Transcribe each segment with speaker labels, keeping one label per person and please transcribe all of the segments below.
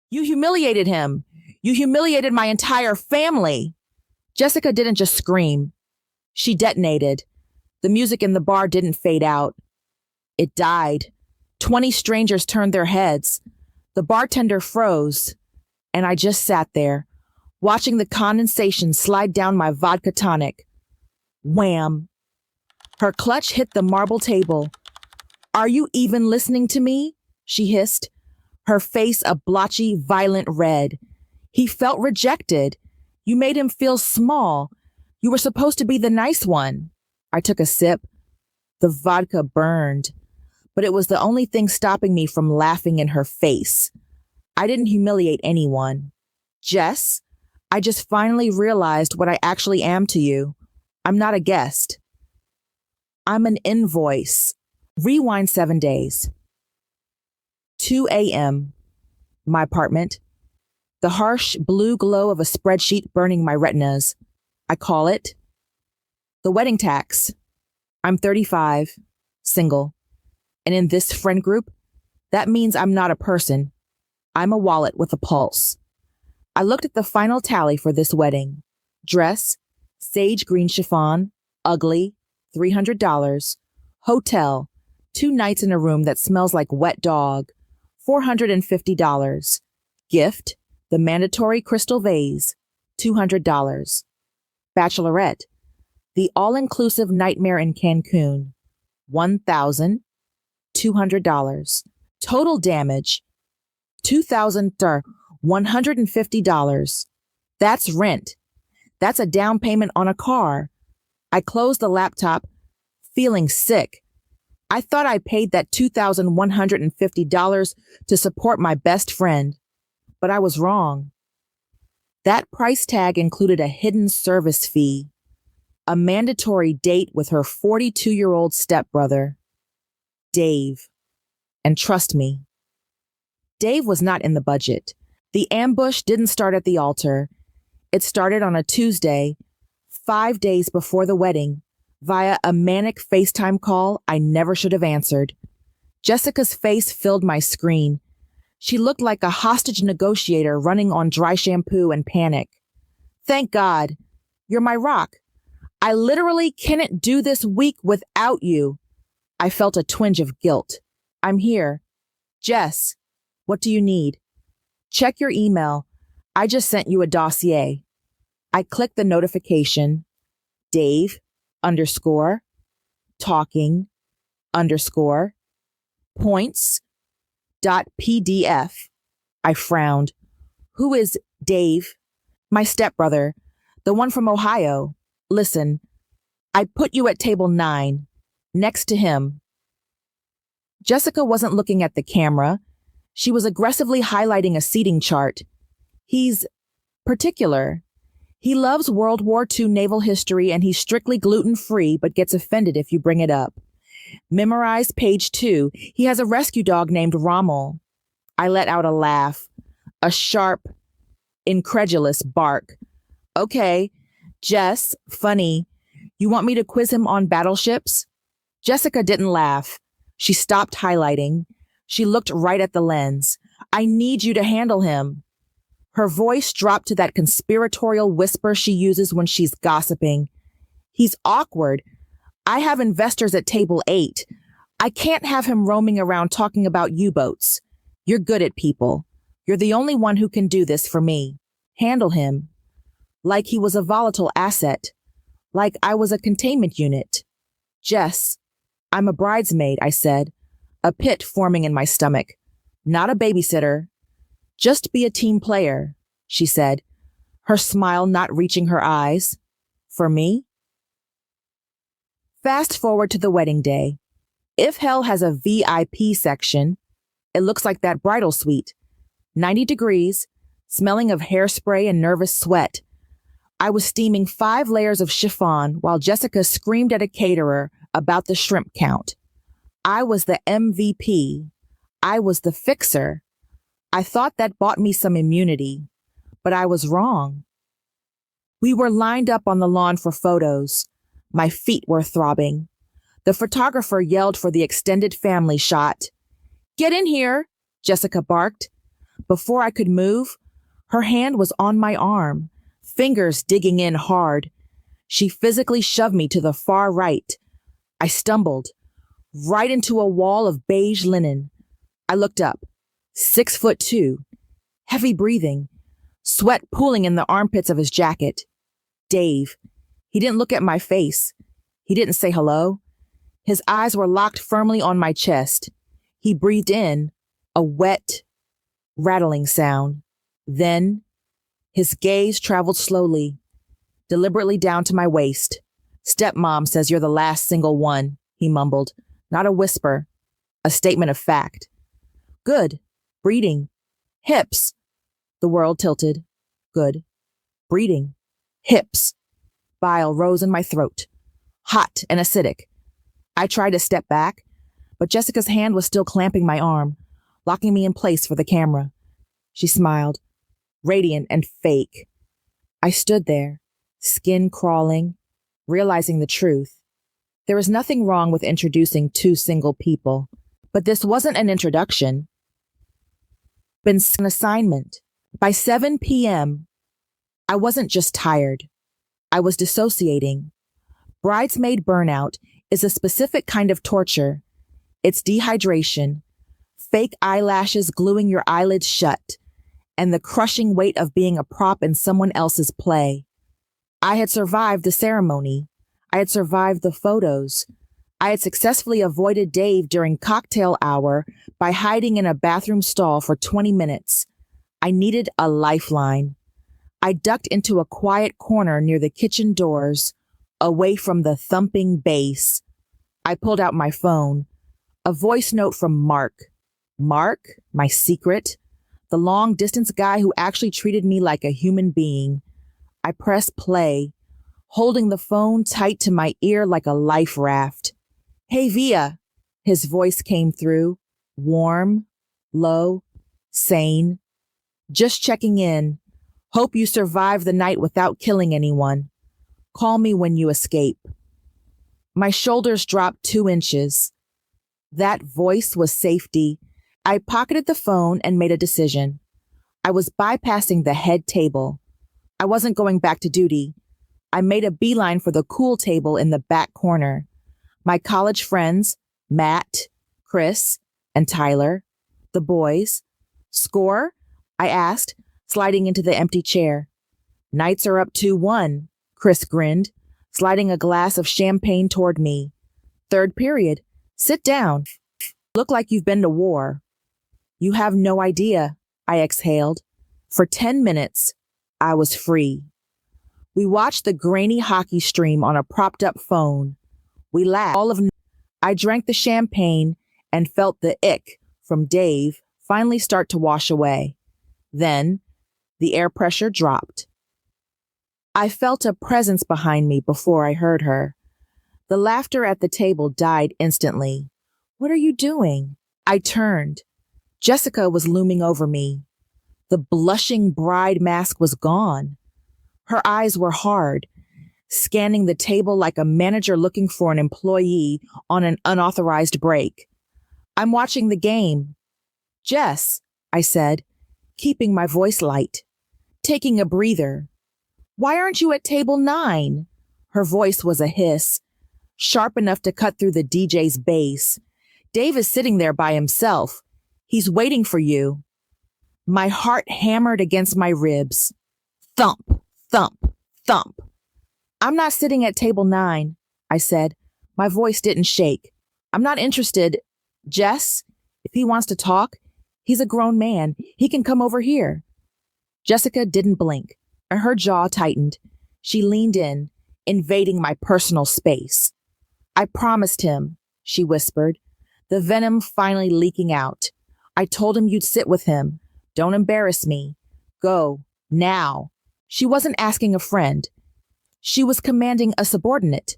Speaker 1: You humiliated him. You humiliated my entire family. Jessica didn't just scream. She detonated. The music in the bar didn't fade out. It died. 20 strangers turned their heads. The bartender froze. And I just sat there, watching the condensation slide down my vodka tonic. Wham! Her clutch hit the marble table. Are you even listening to me? She hissed, her face a blotchy, violent red. He felt rejected. You made him feel small. You were supposed to be the nice one. I took a sip. The vodka burned, but it was the only thing stopping me from laughing in her face. I didn't humiliate anyone. Jess, I just finally realized what I actually am to you. I'm not a guest. I'm an invoice. Rewind 7 days. 2 a.m. My apartment. The harsh blue glow of a spreadsheet burning my retinas. I call it the wedding tax. I'm 35, single. And in this friend group, that means I'm not a person. I'm a wallet with a pulse. I looked at the final tally for this wedding. Dress, sage green chiffon, ugly, $300. Hotel, 2 nights in a room that smells like wet dog, $450. Gift, the mandatory crystal vase, $200. Bachelorette, the all-inclusive nightmare in Cancun, $1,200. Total damage, $2,150. That's rent. That's a down payment on a car. I closed the laptop, feeling sick. I thought I paid that $2,150 to support my best friend, but I was wrong. That price tag included a hidden service fee, a mandatory date with her 42-year-old stepbrother, Dave. And trust me, Dave was not in the budget. The ambush didn't start at the altar. It started on a Tuesday, 5 days before the wedding, via a manic FaceTime call I never should have answered. Jessica's face filled my screen. She looked like a hostage negotiator running on dry shampoo and panic. Thank God. You're my rock. I literally can't do this week without you. I felt a twinge of guilt. I'm here. Jess, what do you need? Check your email. I just sent you a dossier. I clicked the notification. Dave, _ talking, _ points, .pdf. I frowned. Who is Dave? My stepbrother, the one from Ohio. Listen, I put you at table 9, next to him. Jessica wasn't looking at the camera. She was aggressively highlighting a seating chart. He's particular. He loves World War II naval history and he's strictly gluten-free but gets offended if you bring it up. Memorized page 2. He has a rescue dog named Rommel. I let out a laugh, a sharp, incredulous bark. Okay, Jess, funny. You want me to quiz him on battleships? Jessica didn't laugh. She stopped highlighting. She looked right at the lens. I need you to handle him. Her voice dropped to that conspiratorial whisper she uses when she's gossiping. He's awkward. I have investors at table 8. I can't have him roaming around talking about U-boats. You're good at people. You're the only one who can do this for me. Handle him. Like he was a volatile asset. Like I was a containment unit. Jess, I'm a bridesmaid, I said, a pit forming in my stomach. Not a babysitter. Just be a team player, she said, her smile not reaching her eyes. For me? Fast forward to the wedding day. If hell has a VIP section, it looks like that bridal suite. 90 degrees, smelling of hairspray and nervous sweat. I was steaming 5 layers of chiffon while Jessica screamed at a caterer about the shrimp count. I was the MVP. I was the fixer. I thought that bought me some immunity, but I was wrong. We were lined up on the lawn for photos. My feet were throbbing. The photographer yelled for the extended family shot. Get in here, Jessica barked. Before I could move, her hand was on my arm, fingers digging in hard. She physically shoved me to the far right. I stumbled, right into a wall of beige linen. I looked up, 6'2", heavy breathing, sweat pooling in the armpits of his jacket. Dave. He didn't look at my face. He didn't say hello. His eyes were locked firmly on my chest. He breathed in, a wet, rattling sound. Then, his gaze traveled slowly, deliberately down to my waist. "Stepmom says you're the last single one," he mumbled. Not a whisper, a statement of fact. "Good. Breeding. Hips." The world tilted. Good. Breeding. Hips. Bile rose in my throat, hot and acidic. I tried to step back, but Jessica's hand was still clamping my arm, locking me in place for the camera. She smiled, radiant and fake. I stood there, skin crawling, realizing the truth. There was nothing wrong with introducing two single people, but this wasn't an introduction. Been an assignment. By 7 p.m., I wasn't just tired. I was dissociating. Bridesmaid burnout is a specific kind of torture. It's dehydration, fake eyelashes gluing your eyelids shut, and the crushing weight of being a prop in someone else's play. I had survived the ceremony. I had survived the photos. I had successfully avoided Dave during cocktail hour by hiding in a bathroom stall for 20 minutes. I needed a lifeline. I ducked into a quiet corner near the kitchen doors, away from the thumping bass. I pulled out my phone. A voice note from Mark. Mark, my secret. The long-distance guy who actually treated me like a human being. I pressed play, holding the phone tight to my ear like a life raft. "Hey, Via," his voice came through, warm, low, sane. "Just checking in. Hope you survived the night without killing anyone. Call me when you escape." My shoulders dropped 2 inches. That voice was safety. I pocketed the phone and made a decision. I was bypassing the head table. I wasn't going back to duty. I made a beeline for the cool table in the back corner. My college friends, Matt, Chris, and Tyler. The boys. "Score?" I asked, sliding into the empty chair. "Knights are up 2-1, Chris grinned, sliding a glass of champagne toward me. "Third period. Sit down. Look like you've been to war." "You have no idea," I exhaled. For 10 minutes, I was free. We watched the grainy hockey stream on a propped-up phone. We laughed. I drank the champagne and felt the ick from Dave finally start to wash away. Then, the air pressure dropped. I felt a presence behind me before I heard her. The laughter at the table died instantly. "What are you doing?" I turned. Jessica was looming over me. The blushing bride mask was gone. Her eyes were hard, scanning the table like a manager looking for an employee on an unauthorized break. "I'm watching the game." "Jess," I said, keeping my voice light, taking a breather. "Why aren't you at table 9? Her voice was a hiss, sharp enough to cut through the DJ's bass. "Dave is sitting there by himself. He's waiting for you." My heart hammered against my ribs. Thump, thump, thump. "I'm not sitting at table 9, I said. My voice didn't shake. "I'm not interested. Jess, if he wants to talk, he's a grown man. He can come over here." Jessica didn't blink, and her jaw tightened. She leaned in, invading my personal space. "I promised him," she whispered, the venom finally leaking out. "I told him you'd sit with him. Don't embarrass me. Go, now." She wasn't asking a friend. She was commanding a subordinate.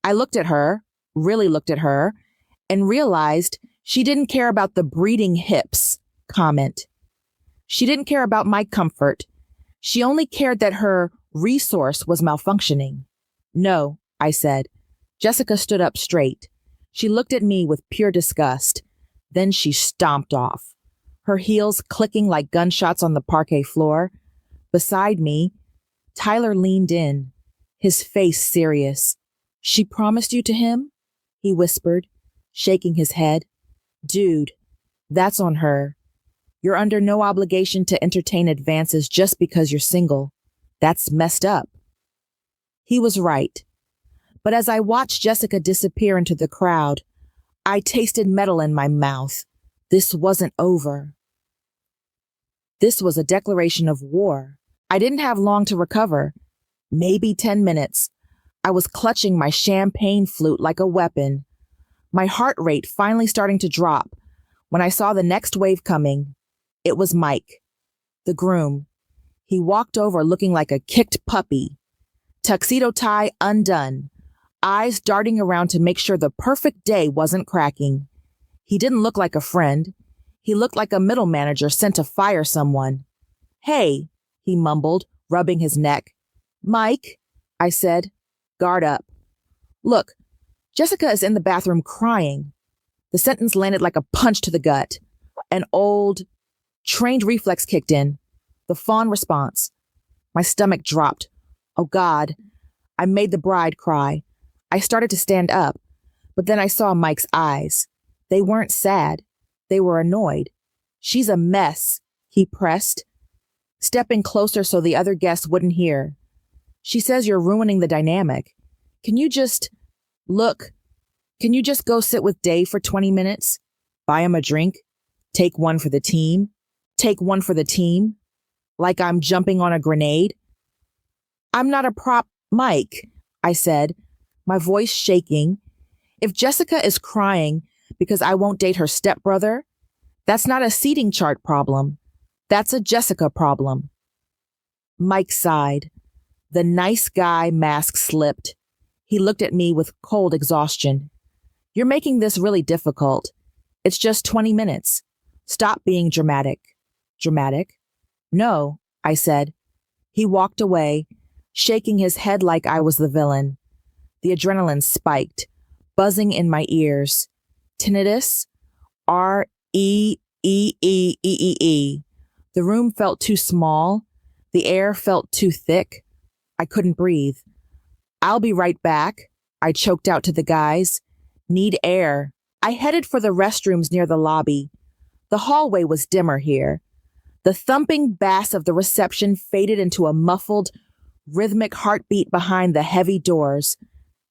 Speaker 1: I looked at her, really looked at her, and realized she didn't care about the breeding hips comment. She didn't care about my comfort. She only cared that her resource was malfunctioning. "No," I said. Jessica stood up straight. She looked at me with pure disgust. Then she stomped off. her heels clicking like gunshots on the parquet floor. Beside me, Tyler leaned in, his face serious. "She promised you to him?" he whispered, shaking his head. "Dude, that's on her. You're under no obligation to entertain advances just because you're single. That's messed up." He was right. But as I watched Jessica disappear into the crowd, I tasted metal in my mouth. This wasn't over. This was a declaration of war. I didn't have long to recover. Maybe 10 minutes. I was clutching my champagne flute like a weapon. My heart rate finally starting to drop when I saw the next wave coming. It was Mike, the groom. He walked over looking like a kicked puppy. Tuxedo tie undone, eyes darting around to make sure the perfect day wasn't cracking. He didn't look like a friend. He looked like a middle manager sent to fire someone. "Hey," he mumbled, rubbing his neck. "Mike," I said, "guard up. Look, Jessica is in the bathroom crying." The sentence landed like a punch to the gut. An old, trained reflex kicked in, the fawn response. My stomach dropped. Oh God, I made the bride cry. I started to stand up, but then I saw Mike's eyes. They weren't sad. They were annoyed. "She's a mess," he pressed, stepping closer so the other guests wouldn't hear. "She says you're ruining the dynamic. Can you just go sit with Dave for 20 minutes? Buy him a drink? Take one for the team? Take one for the team? Like I'm jumping on a grenade?" "I'm not a prop, Mike," I said, my voice shaking. "If Jessica is crying because I won't date her stepbrother, that's not a seating chart problem. That's a Jessica problem." Mike sighed. The nice guy mask slipped. He looked at me with cold exhaustion. "You're making this really difficult. It's just 20 minutes. Stop being dramatic." "Dramatic?" "No," I said. He walked away, shaking his head like I was the villain. The adrenaline spiked, buzzing in my ears. Tinnitus? R-E-E-E-E-E-E. The room felt too small. The air felt too thick. I couldn't breathe. "I'll be right back," I choked out to the guys. "Need air." I headed for the restrooms near the lobby. The hallway was dimmer here. The thumping bass of the reception faded into a muffled, rhythmic heartbeat behind the heavy doors.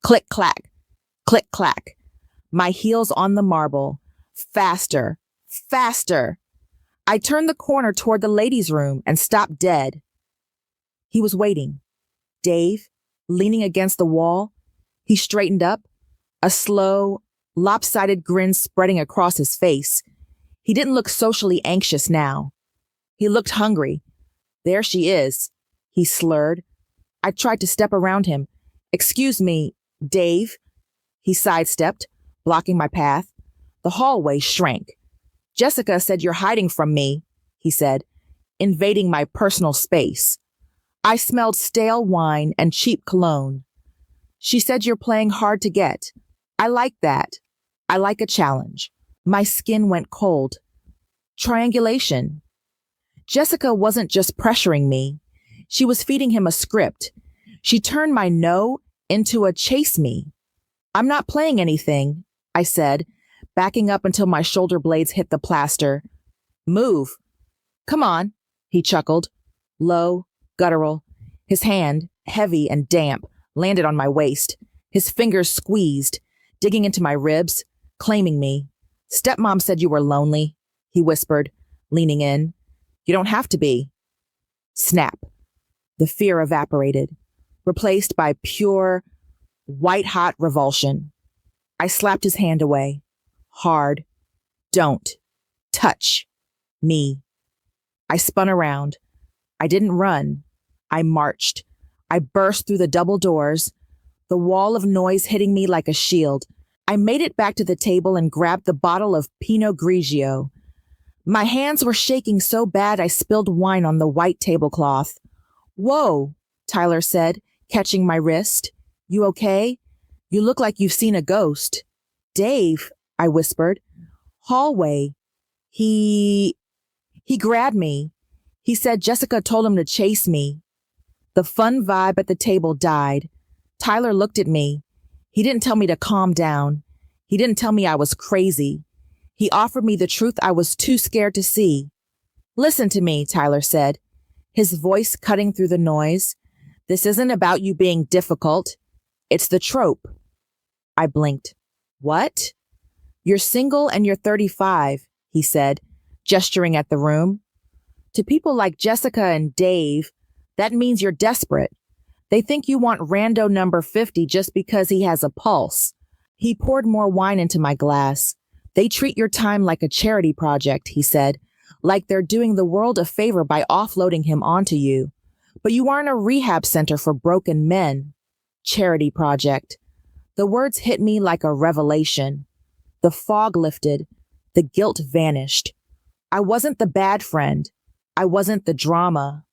Speaker 1: Click-clack, click-clack. My heels on the marble. Faster, faster. I turned the corner toward the ladies' room and stopped dead. He was waiting. Dave, leaning against the wall. He straightened up, a slow, lopsided grin spreading across his face. He didn't look socially anxious now. He looked hungry. "There she is," he slurred. I tried to step around him. "Excuse me, Dave." He sidestepped, blocking my path. The hallway shrank. "Jessica said you're hiding from me," he said, invading my personal space. I smelled stale wine and cheap cologne. "She said you're playing hard to get. I like that. I like a challenge." My skin went cold. Triangulation. Jessica wasn't just pressuring me. She was feeding him a script. She turned my no into a chase me. "I'm not playing anything," I said, backing up until my shoulder blades hit the plaster. "Move." "Come on," he chuckled. Low, guttural. His hand, heavy and damp, landed on my waist. His fingers squeezed, digging into my ribs, claiming me. "Stepmom said you were lonely," he whispered, leaning in. "You don't have to be." Snap. The fear evaporated, replaced by pure, white-hot revulsion. I slapped his hand away. Hard. "Don't. Touch. Me." I spun around. I didn't run. I marched. I burst through the double doors, the wall of noise hitting me like a shield. I made it back to the table and grabbed the bottle of Pinot Grigio. My hands were shaking so bad I spilled wine on the white tablecloth. "Whoa," Tyler said, catching my wrist. "You okay? You look like you've seen a ghost." "Dave," I whispered. "Hallway. He..." He grabbed me. He said Jessica told him to chase me. The fun vibe at the table died. Tyler looked at me. He didn't tell me to calm down. He didn't tell me I was crazy. He offered me the truth I was too scared to see. Listen to me, Tyler said, his voice cutting through the noise. This isn't about you being difficult. It's the trope. I blinked. What? You're single and you're 35, he said, gesturing at the room. To people like Jessica and Dave, that means you're desperate. They think you want rando number 50 just because he has a pulse. He poured more wine into my glass. They treat your time like a charity project, he said, like they're doing the world a favor by offloading him onto you. But you aren't a rehab center for broken men. Charity project. The words hit me like a revelation. The fog lifted. The guilt vanished. I wasn't the bad friend. I wasn't the drama.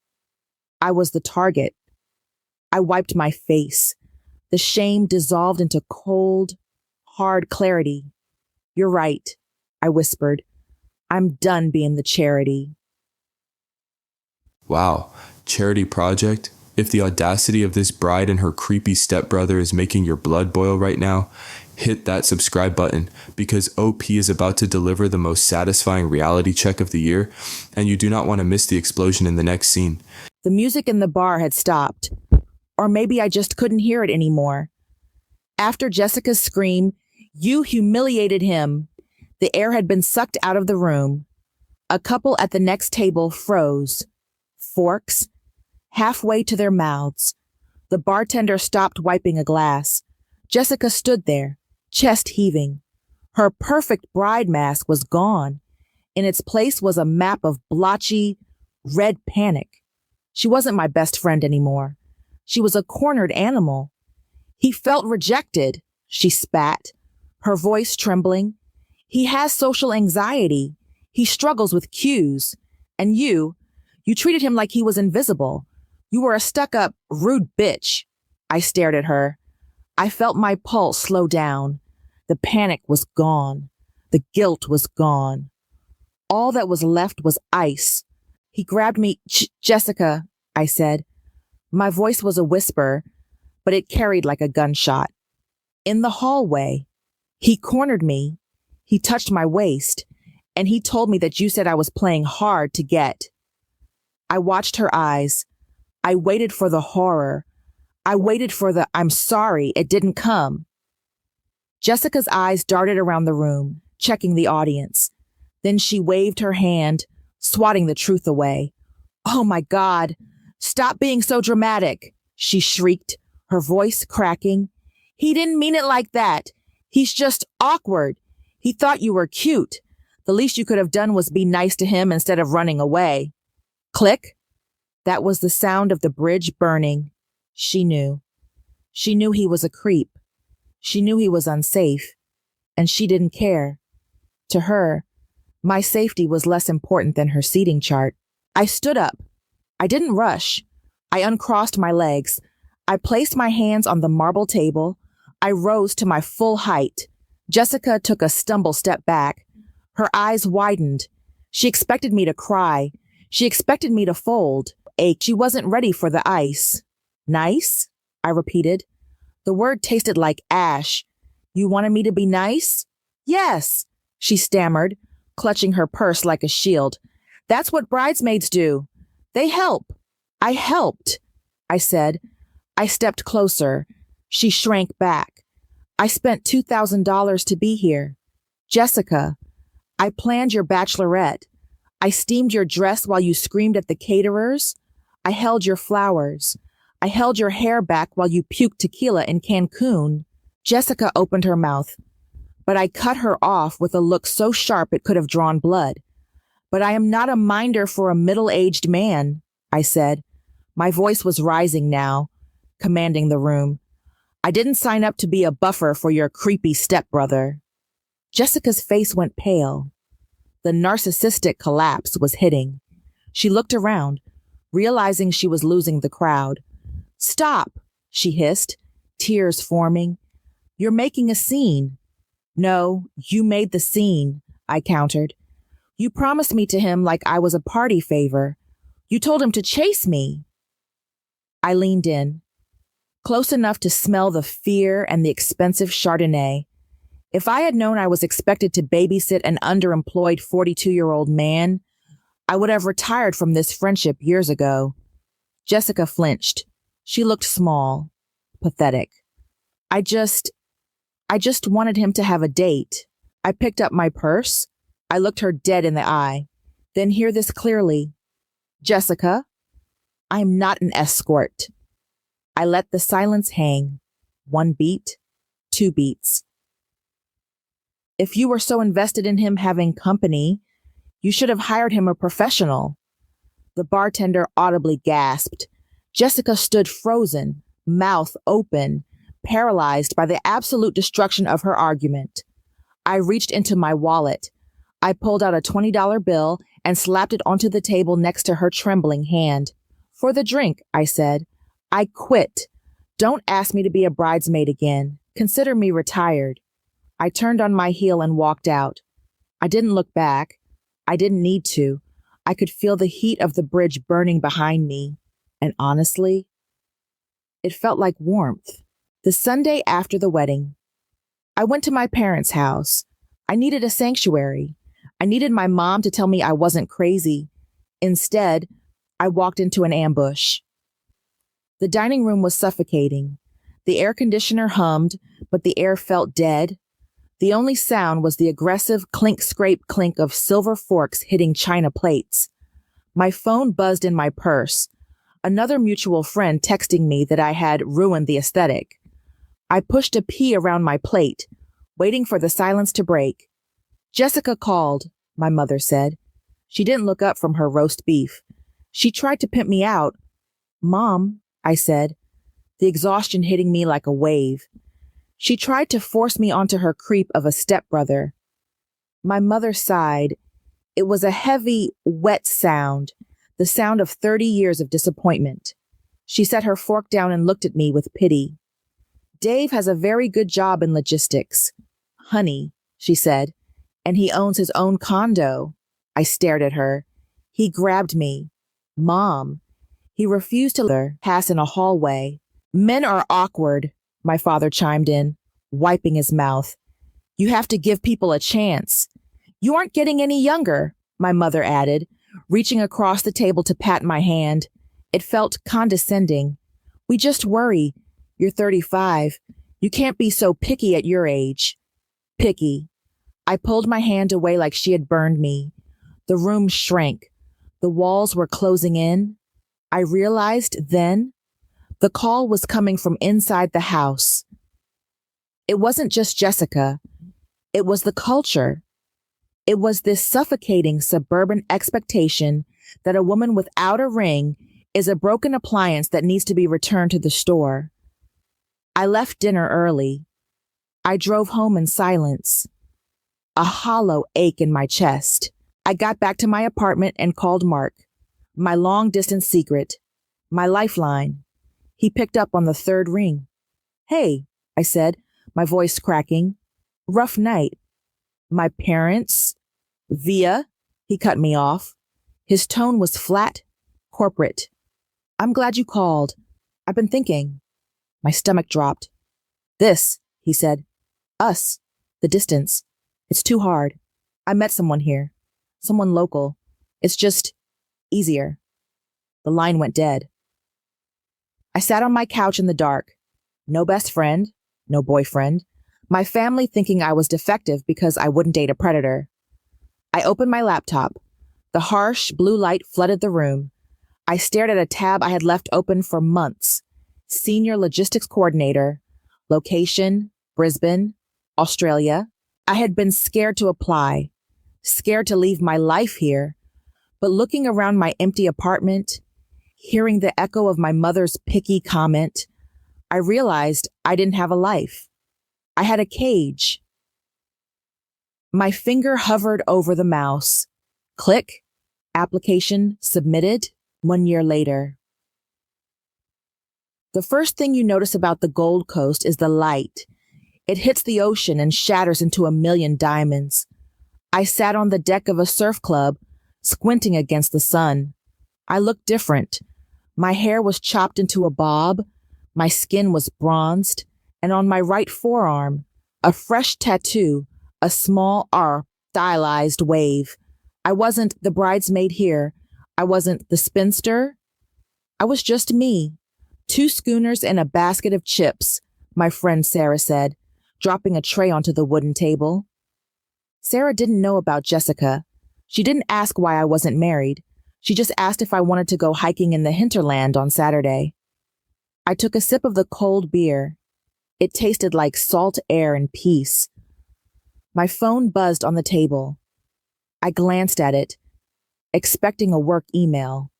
Speaker 1: I was the target. I wiped my face. The shame dissolved into cold, hard clarity. You're right, I whispered. I'm done being the charity.
Speaker 2: Wow, charity project? If the audacity of this bride and her creepy stepbrother is making your blood boil right now, hit that subscribe button because OP is about to deliver the most satisfying reality check of the year, and you do not want to miss the explosion in the next scene.
Speaker 1: The music in the bar had stopped, or maybe I just couldn't hear it anymore. After Jessica's scream, "You humiliated him," the air had been sucked out of the room. A couple at the next table froze, forks halfway to their mouths. The bartender stopped wiping a glass. Jessica stood there, chest heaving. Her perfect bride mask was gone. In its place was a map of blotchy, red panic. She wasn't my best friend anymore. She was a cornered animal. He felt rejected, she spat, her voice trembling. He has social anxiety. He struggles with cues. And you treated him like he was invisible. You were a stuck-up, rude bitch. I stared at her. I felt my pulse slow down. The panic was gone. The guilt was gone. All that was left was ice. He grabbed me. Jessica, I said. My voice was a whisper, but it carried like a gunshot. In the hallway, he cornered me. He touched my waist, and he told me that you said I was playing hard to get. I watched her eyes. I waited for the horror. I waited for the "I'm sorry, it didn't come." Jessica's eyes darted around the room, checking the audience. Then she waved her hand, swatting the truth away. "Oh my God, stop being so dramatic," she shrieked, her voice cracking. "He didn't mean it like that. He's just awkward. He thought you were cute. The least you could have done was be nice to him instead of running away." Click. That was the sound of the bridge burning. She knew. She knew he was a creep. She knew he was unsafe. And she didn't care. To her, my safety was less important than her seating chart. I stood up. I didn't rush. I uncrossed my legs. I placed my hands on the marble table. I rose to my full height. Jessica took a stumble step back. Her eyes widened. She expected me to cry. She expected me to fold. She wasn't ready for the ice. "Nice?" I repeated. The word tasted like ash. "You wanted me to be nice?" "Yes," she stammered, clutching her purse like a shield. "That's what bridesmaids do. They help." "I helped," I said. I stepped closer. She shrank back. "I spent $2,000 to be here. Jessica, I planned your bachelorette. I steamed your dress while you screamed at the caterers. I held your flowers. I held your hair back while you puked tequila in Cancun." Jessica opened her mouth, but I cut her off with a look so sharp it could have drawn blood. "But I am not a minder for a middle-aged man," I said. My voice was rising now, commanding the room. "I didn't sign up to be a buffer for your creepy stepbrother." Jessica's face went pale. The narcissistic collapse was hitting. She looked around, realizing she was losing the crowd. "Stop," she hissed, tears forming. "You're making a scene." "No, you made the scene," I countered. You promised me to him like I was a party favor. You told him to chase me. I leaned in, close enough to smell the fear and the expensive Chardonnay. If I had known I was expected to babysit an underemployed 42-year-old man, I would have retired from this friendship years ago. Jessica flinched. She looked small, pathetic. I just wanted him to have a date. I picked up my purse. I looked her dead in the eye. Then hear this clearly. Jessica, I am not an escort. I let the silence hang. 1 beat, 2 beats. If you were so invested in him having company, you should have hired him a professional. The bartender audibly gasped. Jessica stood frozen, mouth open, paralyzed by the absolute destruction of her argument. I reached into my wallet. I pulled out a $20 bill and slapped it onto the table next to her trembling hand. For the drink, I said. I quit. Don't ask me to be a bridesmaid again. Consider me retired. I turned on my heel and walked out. I didn't look back. I didn't need to. I could feel the heat of the bridge burning behind me. And honestly, it felt like warmth. The Sunday after the wedding, I went to my parents' house. I needed a sanctuary. I needed my mom to tell me I wasn't crazy. Instead, I walked into an ambush. The dining room was suffocating. The air conditioner hummed, but the air felt dead. The only sound was the aggressive clink-scrape-clink of silver forks hitting china plates. My phone buzzed in my purse. Another mutual friend texting me that I had ruined the aesthetic. I pushed a P around my plate, waiting for the silence to break. Jessica called, my mother said. She didn't look up from her roast beef. She tried to pimp me out. Mom, I said, the exhaustion hitting me like a wave. She tried to force me onto her creep of a stepbrother. My mother sighed. It was a heavy, wet sound, the sound of 30 years of disappointment. She set her fork down and looked at me with pity. Dave has a very good job in logistics. Honey, she said, and he owns his own condo. I stared at her. He grabbed me. Mom. He refused to pass in a hallway. Men are awkward, my father chimed in, wiping his mouth. You have to give people a chance. You aren't getting any younger, my mother added, reaching across the table to pat my hand. It felt condescending. We just worry. You're 35. You can't be so picky at your age. Picky. I pulled my hand away like she had burned me. The room shrank. The walls were closing in. I realized then the call was coming from inside the house. It wasn't just Jessica. It was the culture. It was this suffocating suburban expectation that a woman without a ring is a broken appliance that needs to be returned to the store. I left dinner early. I drove home in silence. A hollow ache in my chest. I got back to my apartment and called Mark, my long-distance secret, my lifeline. He picked up on the 3rd ring. Hey, I said, my voice cracking. Rough night. My parents? Via? He cut me off. His tone was flat, corporate. I'm glad you called. I've been thinking. My stomach dropped. This, he said. Us. The distance. It's too hard. I met someone here. Someone local. It's just easier. The line went dead. I sat on my couch in the dark. No best friend. No boyfriend. My family thinking I was defective because I wouldn't date a predator. I opened my laptop. The harsh blue light flooded the room. I stared at a tab I had left open for months. Senior Logistics Coordinator. Location, Brisbane, Australia. I had been scared to apply. Scared to leave my life here. But looking around my empty apartment, hearing the echo of my mother's picky comment, I realized I didn't have a life. I had a cage. My finger hovered over the mouse. Click. Application submitted. 1 year later. The first thing you notice about the Gold Coast is the light. It hits the ocean and shatters into a million diamonds. I sat on the deck of a surf club, squinting against the sun. I looked different. My hair was chopped into a bob, my skin was bronzed, and on my right forearm, a fresh tattoo, a small R stylized wave. I wasn't the bridesmaid here. I wasn't the spinster. I was just me. 2 schooners and a basket of chips, my friend Sarah said, dropping a tray onto the wooden table. Sarah didn't know about Jessica. She didn't ask why I wasn't married. She just asked if I wanted to go hiking in the hinterland on Saturday. I took a sip of the cold beer. It tasted like salt air and peace. My phone buzzed on the table. I glanced at it, expecting a work email.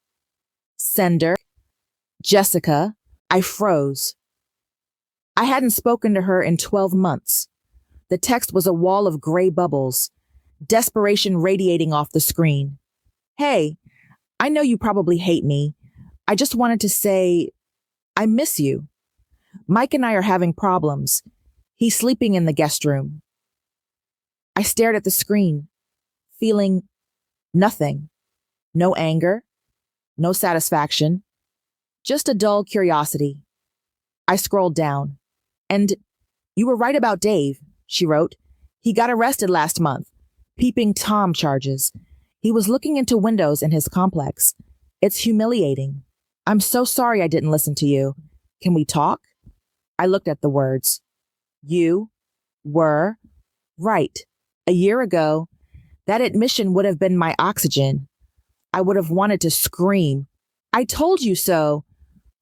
Speaker 1: Sender, Jessica. I froze. I hadn't spoken to her in 12 months. The text was a wall of gray bubbles, desperation radiating off the screen. Hey, I know you probably hate me. I just wanted to say, I miss you. Mike and I are having problems. He's sleeping in the guest room. I stared at the screen, feeling nothing. No anger, no satisfaction, just a dull curiosity. I scrolled down. And you were right about Dave, she wrote. He got arrested last month. Peeping Tom charges. He was looking into windows in his complex. It's humiliating. I'm so sorry I didn't listen to you. Can we talk? I looked at the words. You were right. A year ago, that admission would have been my oxygen. I would have wanted to scream. I told you so.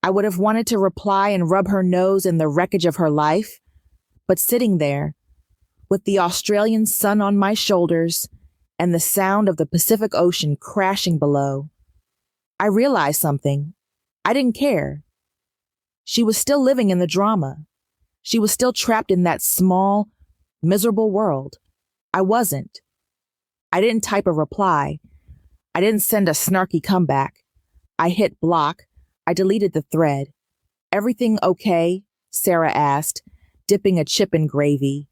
Speaker 1: I would have wanted to reply and rub her nose in the wreckage of her life. But sitting there, with the Australian sun on my shoulders and the sound of the Pacific Ocean crashing below, I realized something. I didn't care. She was still living in the drama. She was still trapped in that small, miserable world. I wasn't. I didn't type a reply. I didn't send a snarky comeback. I hit block. I deleted the thread. Everything okay? Sarah asked, dipping a chip in gravy.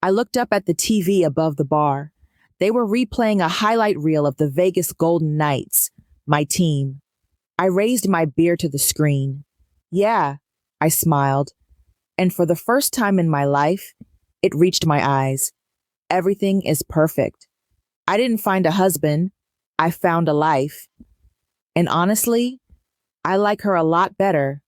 Speaker 1: I looked up at the TV above the bar. They were replaying a highlight reel of the Vegas Golden Knights, my team. I raised my beer to the screen. Yeah, I smiled. And for the first time in my life, it reached my eyes. Everything is perfect. I didn't find a husband. I found a life. And honestly, I like her a lot better.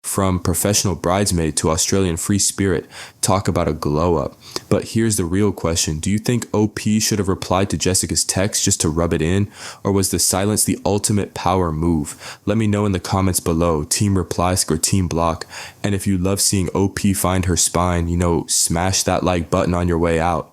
Speaker 2: From professional bridesmaid to Australian free spirit, talk about a glow up. But here's the real question. Do you think OP should have replied to Jessica's text just to rub it in? Or was the silence the ultimate power move? Let me know in the comments below, team replies or team block. And if you love seeing OP find her spine, smash that like button on your way out.